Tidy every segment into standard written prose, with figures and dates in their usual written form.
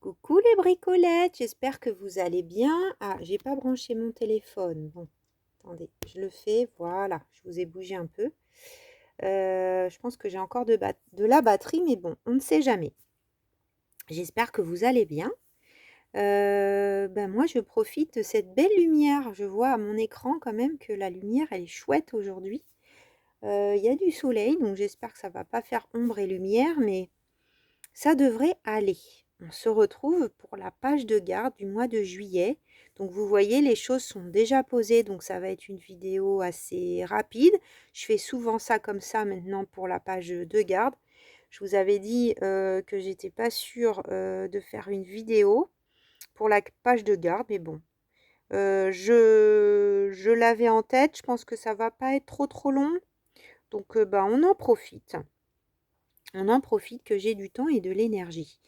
Coucou les bricolettes, j'espère que vous allez bien. Ah, j'ai pas branché mon téléphone. Bon, attendez, je le fais. Voilà, je vous ai bougé un peu. Je pense que j'ai encore de la batterie, mais bon, on ne sait jamais. J'espère que vous allez bien. Ben moi, je profite de cette belle lumière. Je vois à mon écran quand même que la lumière, elle est chouette aujourd'hui. Il y a du soleil, donc j'espère que ça va pas faire ombre et lumière, mais ça devrait aller. On se retrouve pour la page de garde du mois de juillet. Donc vous voyez, les choses sont déjà posées, donc ça va être une vidéo assez rapide. Je fais souvent ça comme ça maintenant pour la page de garde. Je vous avais dit que j'étais pas sûre de faire une vidéo pour la page de garde, mais bon. Je l'avais en tête, je pense que ça va pas être trop long. Donc bah, on en profite. On en profite que j'ai du temps et de l'énergie.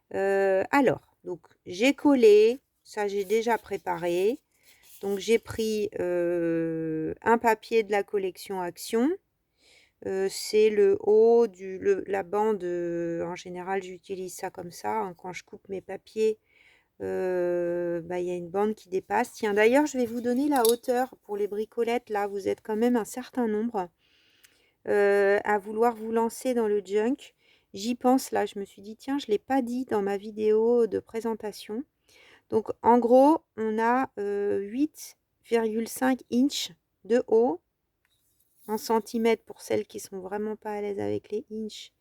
Alors, donc j'ai collé, ça j'ai déjà préparé. Donc j'ai pris un papier de la collection Action. C'est le haut, la bande, en général j'utilise ça comme ça. Hein, quand je coupe mes papiers, bah, y a une bande qui dépasse. Tiens, d'ailleurs, je vais vous donner la hauteur pour les bricolettes. Là, vous êtes quand même un certain nombre à vouloir vous lancer dans le junk. J'y pense là, je me suis dit, tiens, je ne l'ai pas dit dans ma vidéo de présentation. Donc, en gros, on a 8,5 inches de haut en centimètres pour celles qui sont vraiment pas à l'aise avec les inches.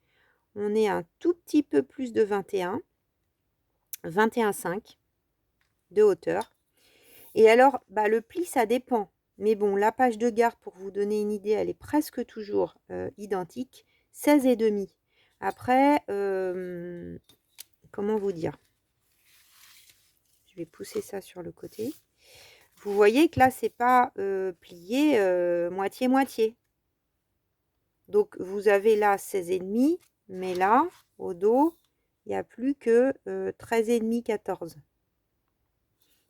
On est un tout petit peu plus de 21,5 de hauteur. Et alors, bah, le pli, ça dépend. Mais bon, la page de garde, pour vous donner une idée, elle est presque toujours identique. 16,5. Après, comment vous dire? Je vais pousser ça sur le côté. Vous voyez que là, c'est pas plié moitié-moitié. Donc, vous avez là 16,5. Mais là, au dos, il n'y a plus que 13,5, 14.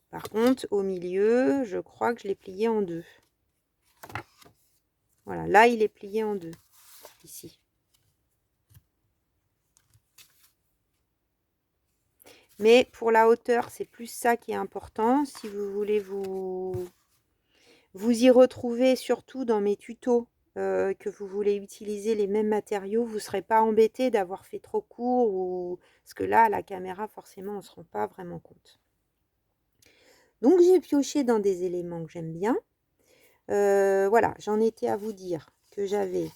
Par contre, au milieu, je crois que je l'ai plié en deux. Voilà, là, il est plié en deux, ici. Mais pour la hauteur, c'est plus ça qui est important. Si vous voulez vous y retrouver, surtout dans mes tutos, que vous voulez utiliser les mêmes matériaux, vous ne serez pas embêté d'avoir fait trop court. Ou... Parce que là, à la caméra, forcément, on ne se rend pas vraiment compte. Donc, j'ai pioché dans des éléments que j'aime bien. Voilà, j'en étais à vous dire que j'avais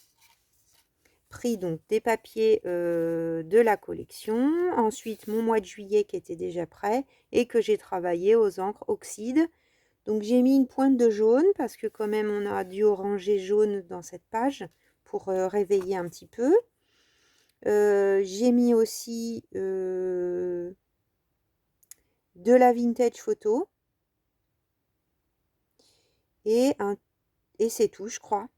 pris donc des papiers de la collection, ensuite mon mois de juillet qui était déjà prêt et que j'ai travaillé aux encres oxyde. Donc j'ai mis une pointe de jaune parce que quand même on a du orangé jaune dans cette page pour réveiller un petit peu. J'ai mis aussi de la vintage photo et c'est tout je crois.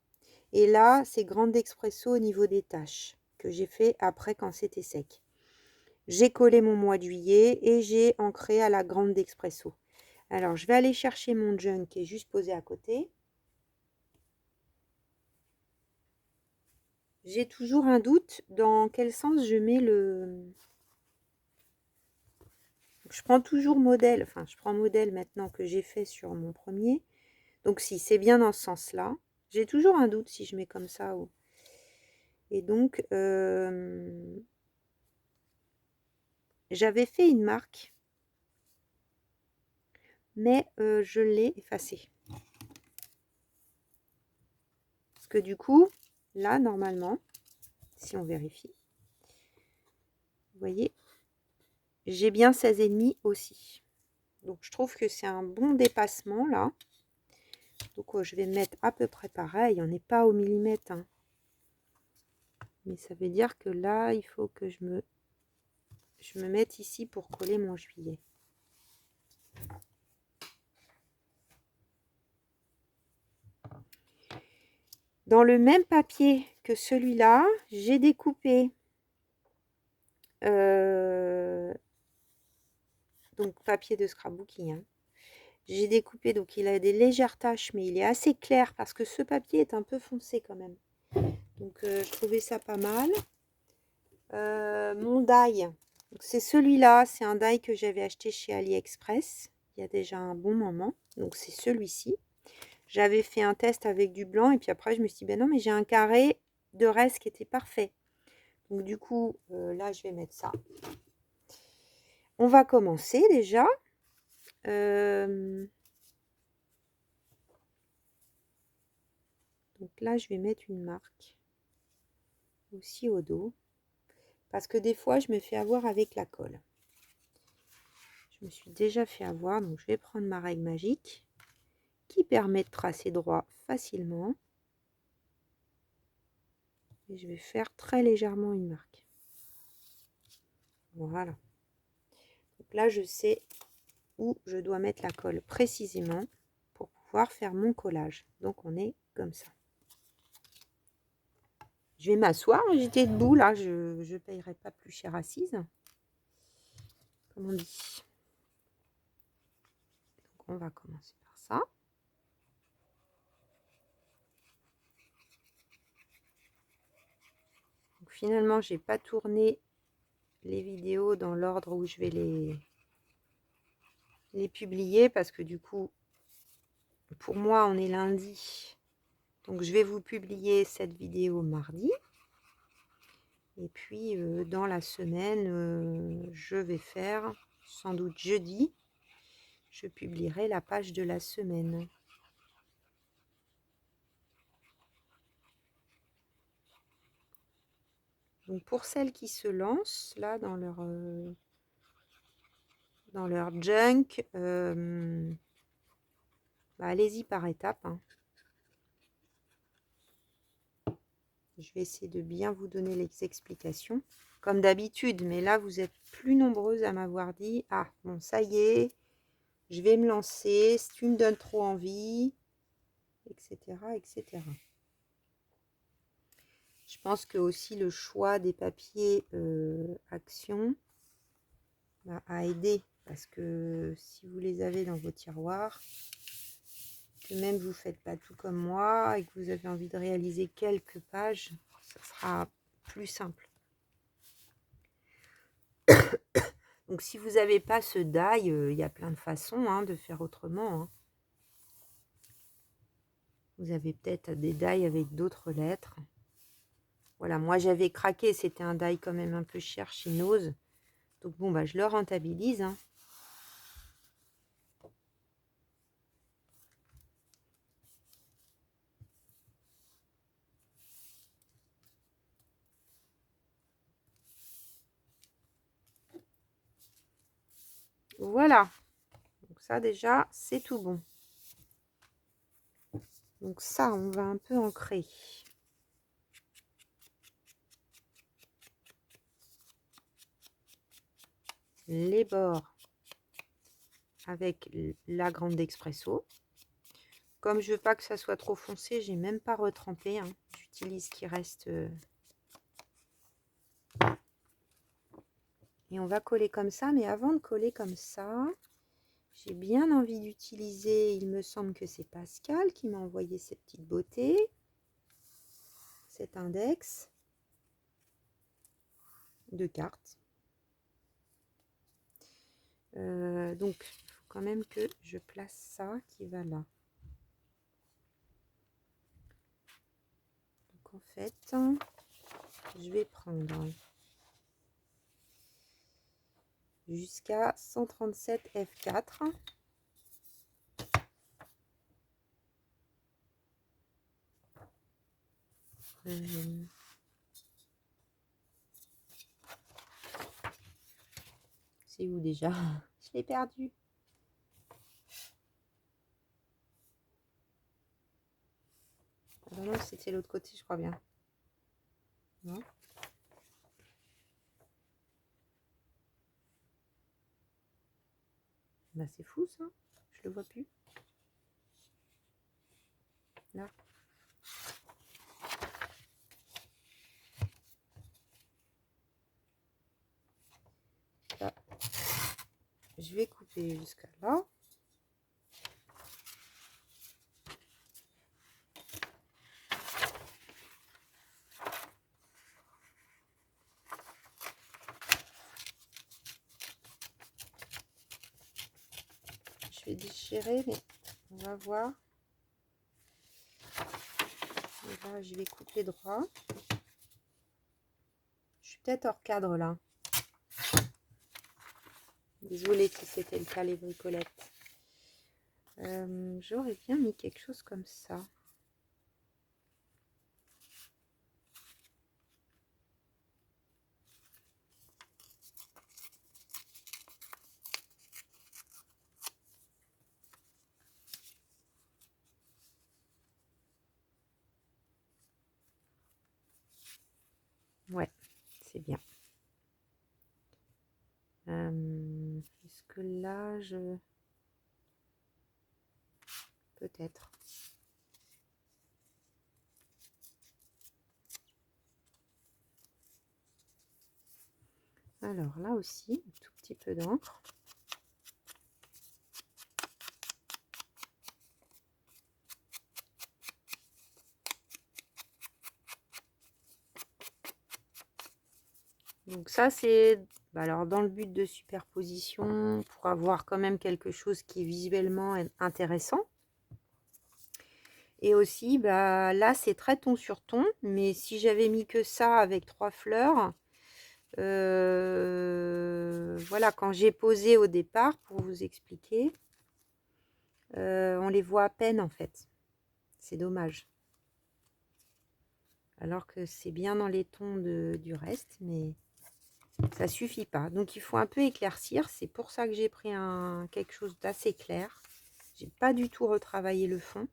Et là, c'est Grande Expresso au niveau des taches que j'ai fait après quand c'était sec. J'ai collé mon mois de juillet et j'ai ancré à la Grande Expresso. Alors, je vais aller chercher mon junk qui est juste posé à côté. J'ai toujours un doute dans quel sens je mets le... Je prends toujours modèle, enfin, je prends modèle maintenant que j'ai fait sur mon premier. Donc, si c'est bien dans ce sens-là, j'ai toujours un doute si je mets comme ça. Ou... Et donc, j'avais fait une marque, mais je l'ai effacée. Parce que du coup, là, normalement, si on vérifie, vous voyez, j'ai bien 16,5 aussi. Donc, je trouve que c'est un bon dépassement, là. Donc, je vais mettre à peu près pareil. On n'est pas au millimètre, hein. Mais ça veut dire que là, il faut que je me mette ici pour coller mon juillet. Dans le même papier que celui-là, j'ai découpé donc papier de scrapbooking, hein. J'ai découpé, donc il a des légères taches, mais il est assez clair parce que ce papier est un peu foncé quand même. Donc je trouvais ça pas mal. Mon die, C'est celui-là, c'est un die que j'avais acheté chez AliExpress il y a déjà un bon moment. Donc c'est celui-ci. J'avais fait un test avec du blanc et puis après je me suis dit, ben non, mais j'ai un carré de reste qui était parfait. Donc du coup, là je vais mettre ça. On va commencer déjà. Donc là je vais mettre une marque aussi au dos. Parce que des fois je me fais avoir avec la colle. Je me suis déjà fait avoir, donc je vais prendre ma règle magique qui permet de tracer droit facilement. Et je vais faire très légèrement une marque. Voilà. Donc là, je sais où je dois mettre la colle précisément pour pouvoir faire mon collage. Donc on est comme ça. Je vais m'asseoir. J'étais debout là. Je ne payerai pas plus cher assise. Comme on dit. Donc on va commencer par ça. Donc finalement, j'ai pas tourné les vidéos dans l'ordre où je vais les publier parce que du coup, pour moi, on est lundi. Donc je vais vous publier cette vidéo mardi. Et puis dans la semaine, je vais faire sans doute jeudi. Je publierai la page de la semaine. Donc pour celles qui se lancent là dans leur junk, allez-y par étapes. Hein. Je vais essayer de bien vous donner les explications, comme d'habitude. Mais là, vous êtes plus nombreuses à m'avoir dit « Ah, bon, ça y est, je vais me lancer, si tu me donnes trop envie, etc. etc. » Je pense que aussi le choix des papiers Action a aidé. Parce que si vous les avez dans vos tiroirs, que même vous ne faites pas tout comme moi et que vous avez envie de réaliser quelques pages, ça sera plus simple. Donc si vous n'avez pas ce die, il y a plein de façons de faire autrement. Hein. Vous avez peut-être des die avec d'autres lettres. Voilà, moi j'avais craqué, c'était un die quand même un peu cher chez Nose. Donc bon, je le rentabilise. Hein. Voilà. Donc ça déjà, c'est tout bon. Donc ça, on va un peu ancrer. Les bords avec la grande expresso. Comme je veux pas que ça soit trop foncé, j'ai même pas retrempé. Hein. J'utilise ce qui reste. Et on va coller comme ça. Mais avant de coller comme ça, j'ai bien envie d'utiliser, il me semble que c'est Pascal qui m'a envoyé ces petites beautés. Cet index de cartes. Donc, il faut quand même que je place ça qui va là. Donc, en fait, je vais prendre jusqu'à 137 F4. C'est où déjà? Je l'ai perdu. Ah non, c'était l'autre côté, je crois bien. Non. C'est fou ça. Je le vois plus. Là. Là. Je vais couper jusqu'à là. je vais déchirer, mais on va voir. Et là, je vais couper droit. Je suis peut-être hors cadre là. Désolée si c'était le cas, les bricolettes. J'aurais bien mis quelque chose comme ça. Ouais, c'est bien. Est-ce que là, je... Peut-être. Alors là aussi, un tout petit peu d'encre. Donc ça, c'est alors dans le but de superposition, pour avoir quand même quelque chose qui est visuellement intéressant. Et aussi, là, c'est très ton sur ton, mais si j'avais mis que ça avec 3 fleurs, voilà, quand j'ai posé au départ, pour vous expliquer, on les voit à peine en fait. C'est dommage. Alors que c'est bien dans les tons du reste, mais ça suffit pas. Donc il faut un peu éclaircir. C'est pour ça que j'ai pris quelque chose d'assez clair. J'ai pas du tout retravaillé le fond.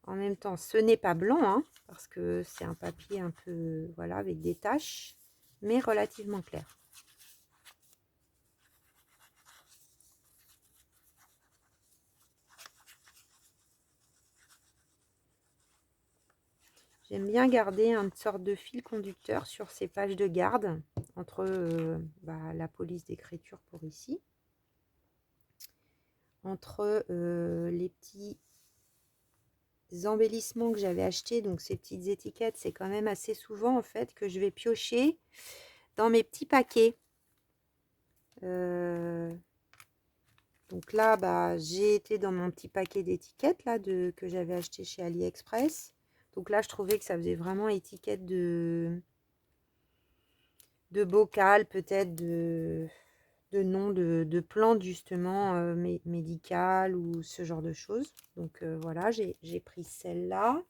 En même temps, ce n'est pas blanc, hein, parce que c'est un papier un peu, voilà, avec des taches, mais relativement clair. J'aime bien garder une sorte de fil conducteur sur ces pages de garde, entre la police d'écriture pour ici, entre les petits embellissements que j'avais achetés, donc ces petites étiquettes, c'est quand même assez souvent en fait que je vais piocher dans mes petits paquets. Donc là, j'ai été dans mon petit paquet d'étiquettes là que j'avais acheté chez AliExpress. Donc là, je trouvais que ça faisait vraiment étiquette de bocal, peut-être de nom de plantes justement médicales ou ce genre de choses. Donc voilà, j'ai pris celle-là.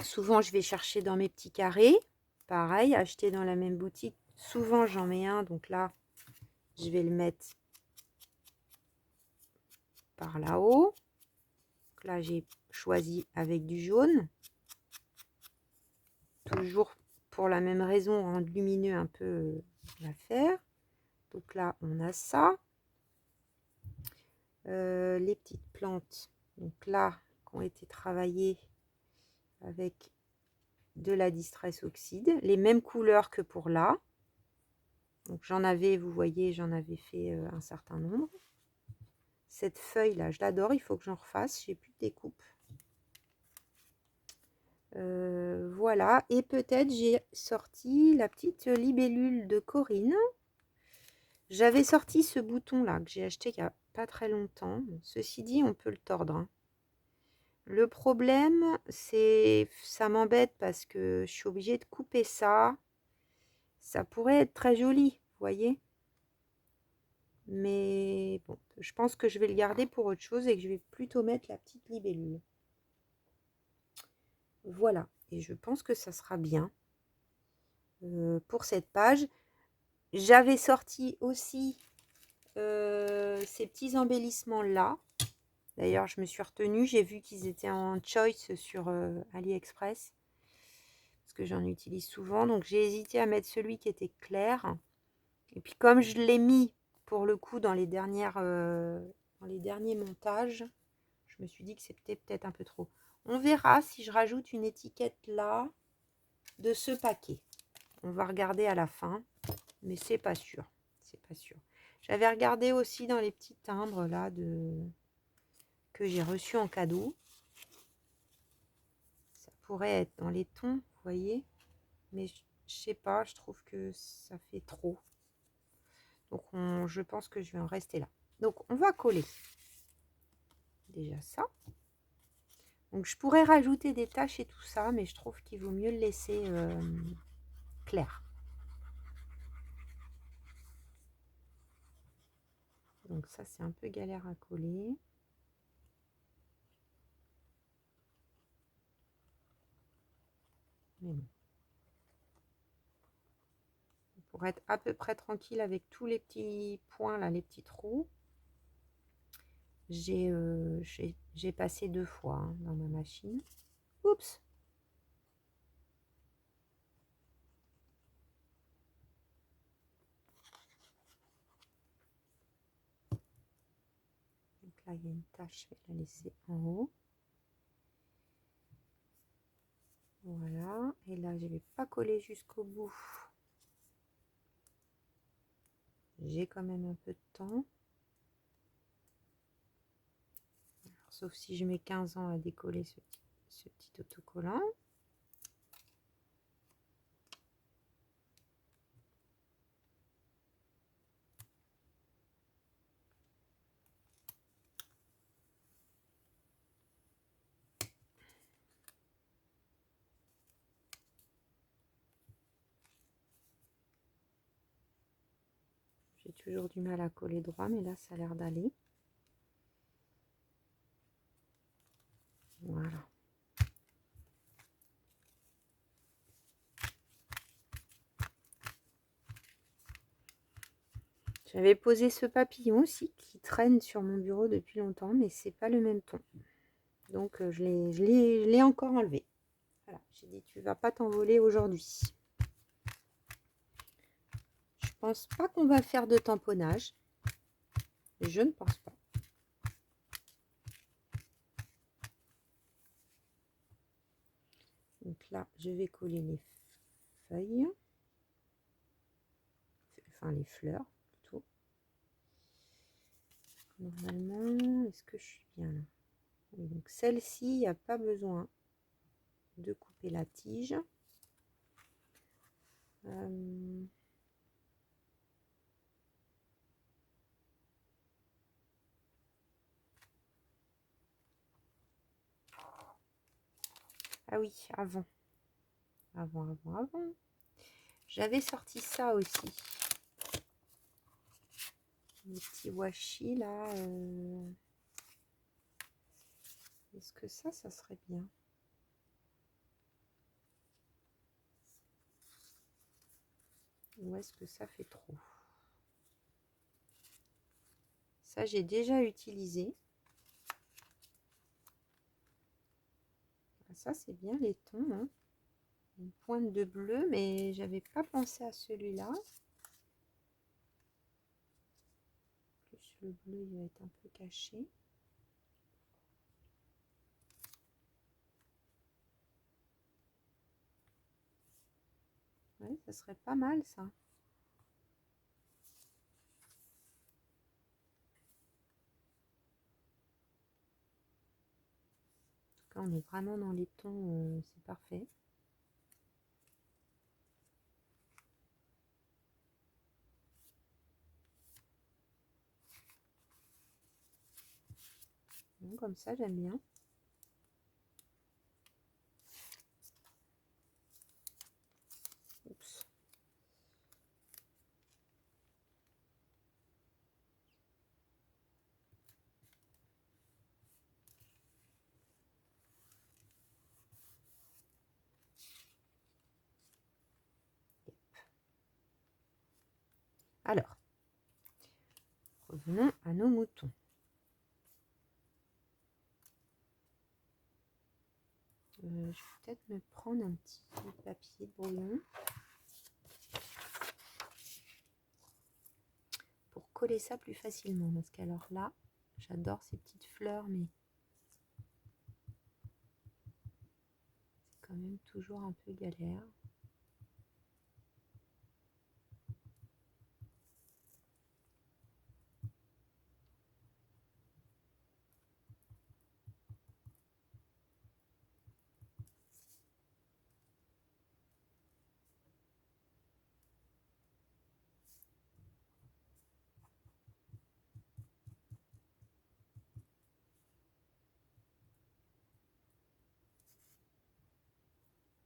Souvent, je vais chercher dans mes petits carrés. Pareil, acheter dans la même boutique. Souvent, j'en mets un. Donc là, je vais le mettre par là-haut. Là, j'ai choisi avec du jaune. Toujours pour la même raison, rendre lumineux un peu l'affaire. Donc là, on a ça. Les petites plantes. Donc là, qui ont été travaillées avec de la Distress Oxide. Les mêmes couleurs que pour là. Donc j'en avais, vous voyez, j'en avais fait un certain nombre. Cette feuille là, je l'adore, il faut que j'en refasse, j'ai plus de découpe. Voilà, et peut-être j'ai sorti la petite libellule de Corinne. J'avais sorti ce bouton là que j'ai acheté il n'y a pas très longtemps. Ceci dit, on peut le tordre, hein. Le problème, c'est ça m'embête parce que je suis obligée de couper ça. Ça pourrait être très joli, vous voyez. Mais bon, je pense que je vais le garder pour autre chose et que je vais plutôt mettre la petite libellule. Voilà, et je pense que ça sera bien pour cette page. J'avais sorti aussi ces petits embellissements là. D'ailleurs, je me suis retenue. J'ai vu qu'ils étaient en choice sur AliExpress. Parce que j'en utilise souvent. Donc, j'ai hésité à mettre celui qui était clair. Et puis, comme je l'ai mis pour le coup dans les derniers montages, je me suis dit que c'était peut-être un peu trop. On verra si je rajoute une étiquette là de ce paquet. On va regarder à la fin. Mais c'est pas sûr. C'est pas sûr. J'avais regardé aussi dans les petits timbres là que j'ai reçus en cadeau. Ça pourrait être dans les tons, vous voyez. Mais je sais pas, je trouve que ça fait trop. Donc je pense que je vais en rester là. Donc on va coller déjà ça. Donc je pourrais rajouter des taches et tout ça, mais je trouve qu'il vaut mieux le laisser clair. Donc ça c'est un peu galère à coller. Mais bon. Pour être à peu près tranquille avec tous les petits points là, les petits trous, j'ai passé 2 fois hein, dans ma machine. Oups! Donc là, il y a une tache, je vais la laisser en haut. Voilà. Et là, je ne vais pas coller jusqu'au bout. J'ai quand même un peu de temps. Alors, sauf si je mets 15 ans à décoller ce petit autocollant. J'ai toujours du mal à coller droit, mais là, ça a l'air d'aller. Voilà. J'avais posé ce papillon aussi qui traîne sur mon bureau depuis longtemps, mais c'est pas le même ton. Donc je l'ai encore enlevé. Voilà, j'ai dit tu vas pas t'envoler aujourd'hui. Je pense pas qu'on va faire de tamponnage. Je ne pense pas. Donc là, je vais coller les feuilles. Enfin, les fleurs, plutôt. Normalement, est-ce que je suis bien là? Oui, donc celle-ci, il n'y a pas besoin de couper la tige. Ah oui, avant. J'avais sorti ça aussi. Les petits washi là. Est-ce que ça serait bien? Ou est-ce que ça fait trop? Ça, j'ai déjà utilisé. Ça, c'est bien les tons. Hein. Une pointe de bleu, mais j'avais pas pensé à celui-là. Plus le bleu, il va être un peu caché. Ouais, ça serait pas mal ça. Quand on est vraiment dans les tons, c'est parfait. Donc, comme ça, j'aime bien. Oups. Alors, revenons à nos moutons. Je vais peut-être me prendre un petit papier de brouillon pour coller ça plus facilement. Parce qu'alors là, j'adore ces petites fleurs, mais c'est quand même toujours un peu galère.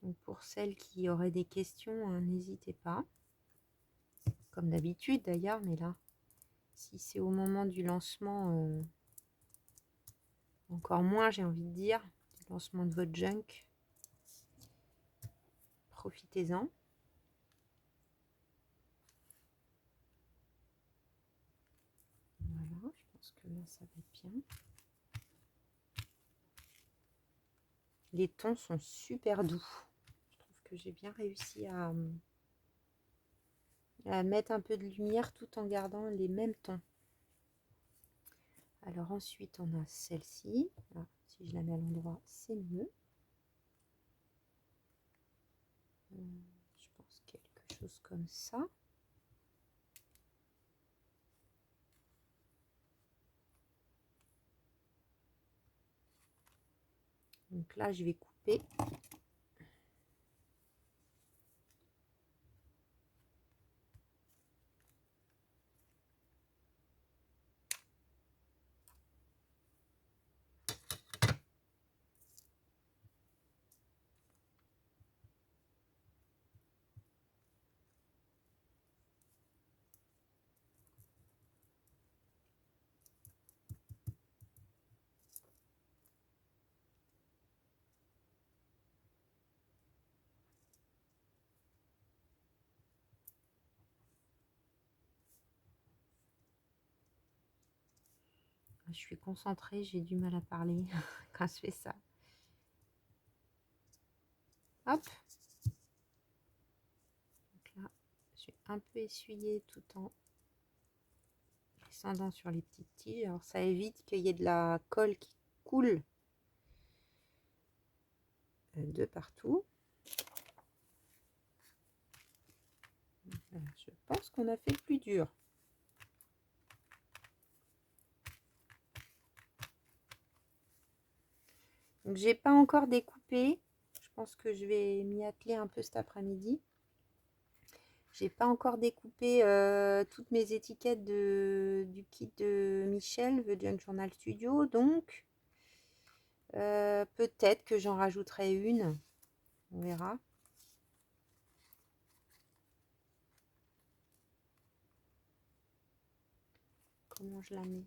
Donc pour celles qui auraient des questions, hein, n'hésitez pas. Comme d'habitude d'ailleurs, mais là, si c'est au moment du lancement, encore moins, j'ai envie de dire, du lancement de votre junk, profitez-en. Voilà, je pense que là, ça va être bien. Les tons sont super doux. Je trouve que j'ai bien réussi à mettre un peu de lumière tout en gardant les mêmes tons. Alors ensuite, on a celle-ci. Si je la mets à l'endroit, c'est mieux. Je pense quelque chose comme ça. Donc là, je vais couper. Je suis concentrée, j'ai du mal à parler quand je fais ça. Hop. Donc là, je vais un peu essuyer tout en descendant sur les petites tiges. Alors ça évite qu'il y ait de la colle qui coule de partout. Voilà, je pense qu'on a fait le plus dur. Donc j'ai pas encore découpé. Je pense que je vais m'y atteler un peu cet après-midi. J'ai pas encore découpé toutes mes étiquettes du kit de Michel, The Junk Journal Studio. Donc peut-être que j'en rajouterai une. On verra. Comment je la mets?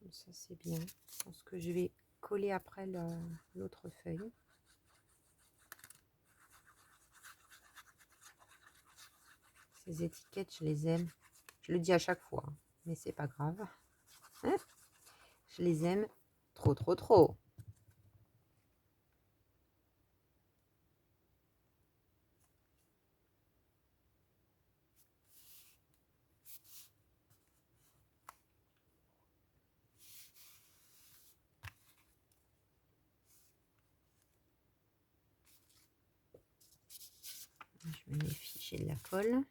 Comme ça, c'est bien. Je pense que je vais coller après l'autre feuille. Ces étiquettes, je les aime. Je le dis à chaque fois, mais c'est pas grave. Hein, je les aime trop, trop, trop. Je me méfie, j'ai de la colle.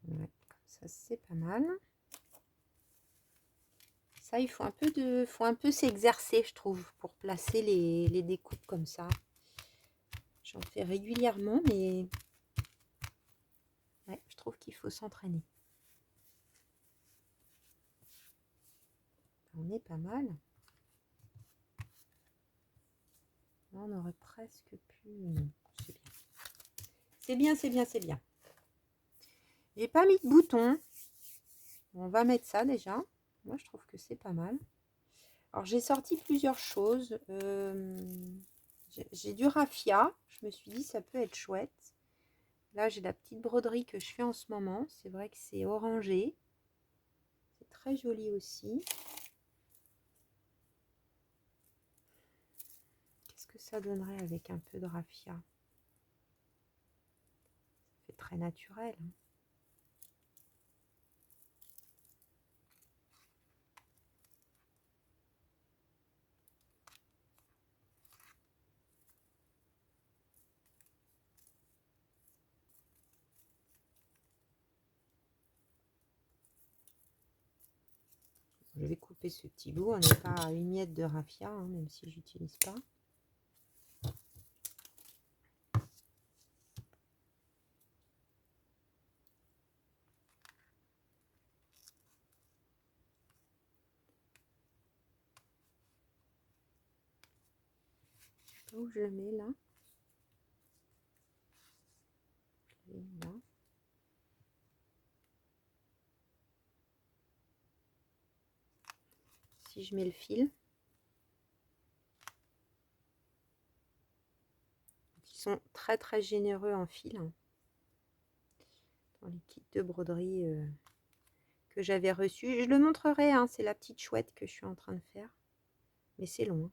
Ouais, comme ça, c'est pas mal. Ça, il faut un peu s'exercer, je trouve, pour placer les découpes comme ça. J'en fais régulièrement, mais ouais, je trouve qu'il faut s'entraîner. On est pas mal. Là, on aurait presque pu... C'est bien. C'est bien, c'est bien, c'est bien. J'ai pas mis de bouton. On va mettre ça déjà. Moi, je trouve que c'est pas mal. Alors, j'ai sorti plusieurs choses. J'ai du raffia. Je me suis dit, ça peut être chouette. Là, j'ai la petite broderie que je fais en ce moment. C'est vrai que c'est orangé. C'est très joli aussi. Qu'est-ce que ça donnerait avec un peu de raffia? Ça fait très naturel. Hein. Je vais couper ce petit bout. On n'est pas à une miette de raffia, hein, même si j'utilise pas. Je sais pas où je le mets là. Je le mets là. Si je mets le fil. Ils sont très très généreux en fil. Hein, dans les kits de broderie que j'avais reçus. Je le montrerai, hein, c'est la petite chouette que je suis en train de faire. Mais c'est long. Hein.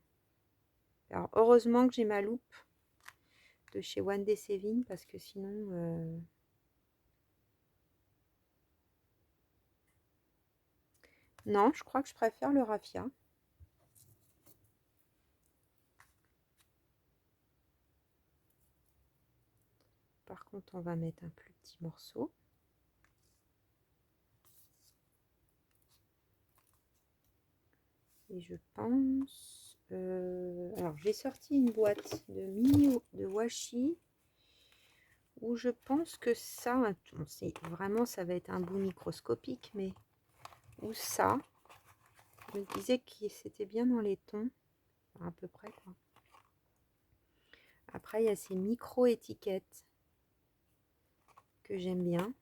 Alors heureusement que j'ai ma loupe de chez One Day Saving parce que sinon... Non, je crois que je préfère le raffia. Par contre, on va mettre un plus petit morceau. Et je pense... alors, j'ai sorti une boîte de mini de washi où je pense que ça, vraiment, ça va être un bout microscopique, mais où ça, je me disais que c'était bien dans les tons, à peu près, quoi. Après, il y a ces micro-étiquettes que j'aime bien.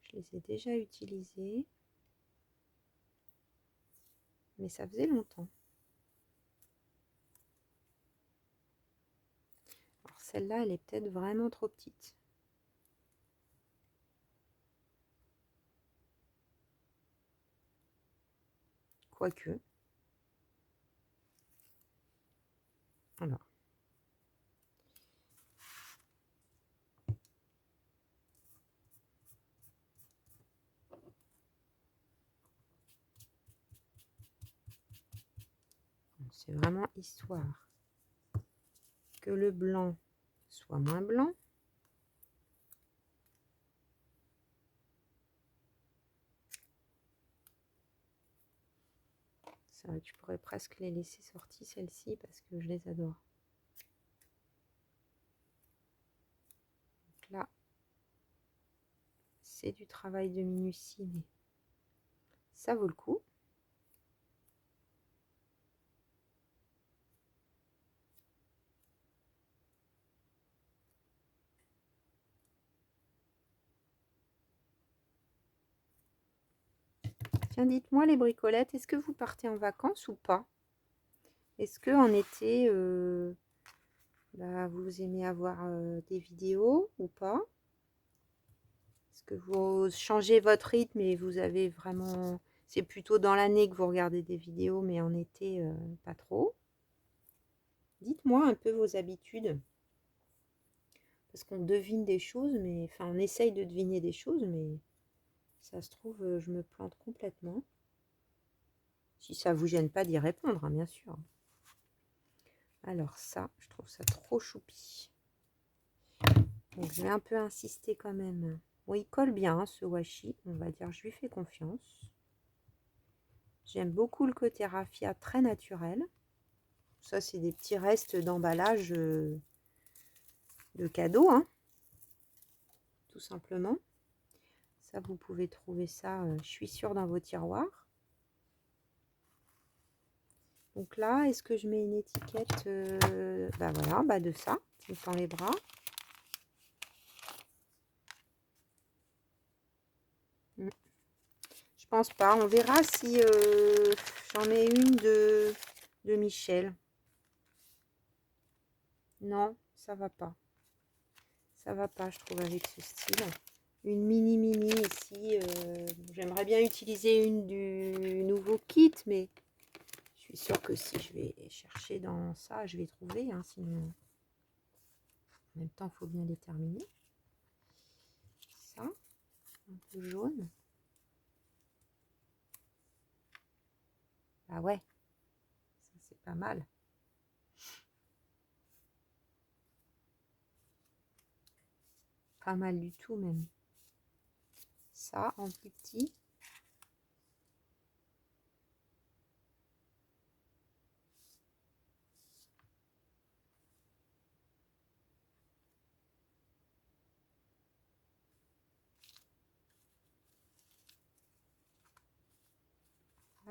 Je les ai déjà utilisées. Mais ça faisait longtemps. Alors celle-là, elle est peut-être vraiment trop petite. Quoique. Alors. C'est vraiment histoire que le blanc soit moins blanc. Ça, tu pourrais presque les laisser sorties, celles-ci, parce que je les adore. Donc là, c'est du travail de minutie, mais ça vaut le coup. Tiens, dites-moi les bricolettes, est-ce que vous partez en vacances ou pas? Est-ce que en été, vous aimez avoir des vidéos ou pas? Est-ce que vous changez votre rythme et vous avez vraiment... C'est plutôt dans l'année que vous regardez des vidéos, mais en été, pas trop. Dites-moi un peu vos habitudes. Parce qu'on devine des choses, mais... Enfin, on essaye de deviner des choses, mais ça se trouve, je me plante complètement. Si ça vous gêne pas d'y répondre, hein, bien sûr. Alors ça, je trouve ça trop choupi. Donc je vais un peu insister quand même. Bon, il colle bien, hein, ce washi. On va dire, je lui fais confiance. J'aime beaucoup le côté raffia très naturel. Ça, c'est des petits restes d'emballage de cadeaux, hein, tout simplement. Ça, vous pouvez trouver ça, je suis sûre, dans vos tiroirs. Donc là, est-ce que je mets une étiquette voilà, de ça, qui me tend les bras. Je pense pas. On verra si j'en mets une de Michel. Non, ça va pas. Ça va pas, je trouve, avec ce style. une mini ici. J'aimerais bien utiliser une du nouveau kit, mais je suis sûre que si je vais chercher dans ça, je vais trouver. Hein, sinon, en même temps, il faut bien les terminer. Ça, un peu jaune. Ah ouais, ça c'est pas mal. Pas mal du tout même. Ça en plus petit.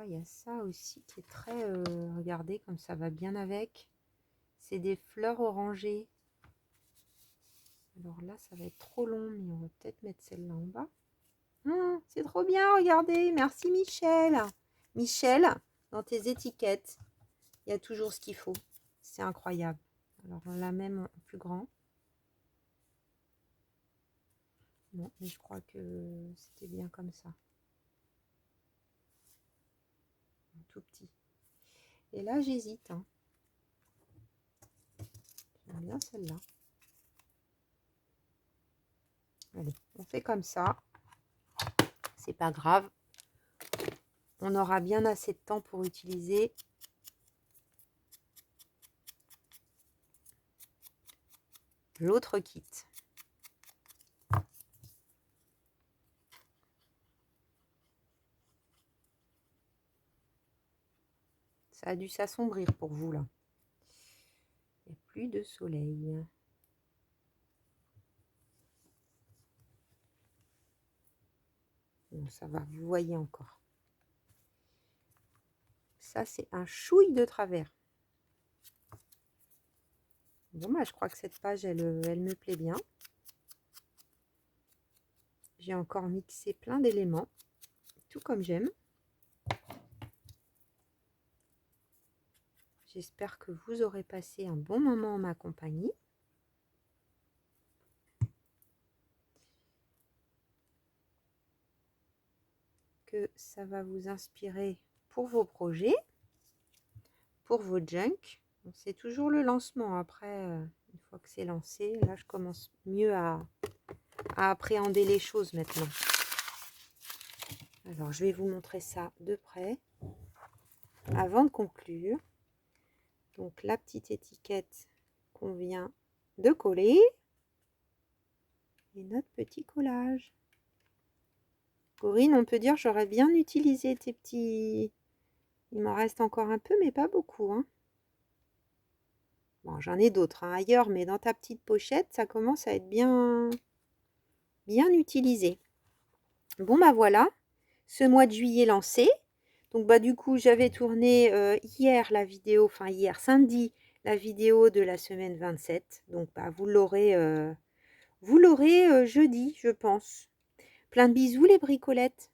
Ah, il y a ça aussi qui est très... regardez comme ça va bien avec. C'est des fleurs orangées. Alors là, ça va être trop long, mais on va peut-être mettre celle-là en bas. C'est trop bien, regardez. Merci Michel. Michel, dans tes étiquettes, il y a toujours ce qu'il faut. C'est incroyable. Alors là même en plus grand. Non, mais je crois que c'était bien comme ça. Tout petit. Et là, j'hésite. Hein. J'aime bien celle-là. Allez, on fait comme ça. C'est pas grave. On aura bien assez de temps pour utiliser l'autre kit. Ça a dû s'assombrir pour vous là. Il n'y a plus de soleil. Bon, ça va, vous voyez encore. Ça, c'est un chouille de travers. Bon, bah, je crois que cette page, elle me plaît bien. J'ai encore mixé plein d'éléments, tout comme j'aime. J'espère que vous aurez passé un bon moment en ma compagnie. Que ça va vous inspirer pour vos projets, pour vos junk. C'est toujours le lancement. Après, une fois que c'est lancé, là, je commence mieux à appréhender les choses maintenant. Alors, je vais vous montrer ça de près avant de conclure. Donc, la petite étiquette qu'on vient de coller et notre petit collage. Corinne, on peut dire j'aurais bien utilisé tes petits... Il m'en reste encore un peu, mais pas beaucoup. Hein. Bon, j'en ai d'autres hein, ailleurs, mais dans ta petite pochette, ça commence à être bien utilisé. Bon, bah voilà, ce mois de juillet lancé. Donc, bah du coup, j'avais tourné hier la vidéo, enfin hier, samedi, la vidéo de la semaine 27. Donc, bah, vous l'aurez jeudi, je pense. Plein de bisous les bricolettes.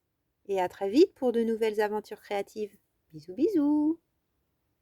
Et à très vite pour de nouvelles aventures créatives. Bisous, bisous.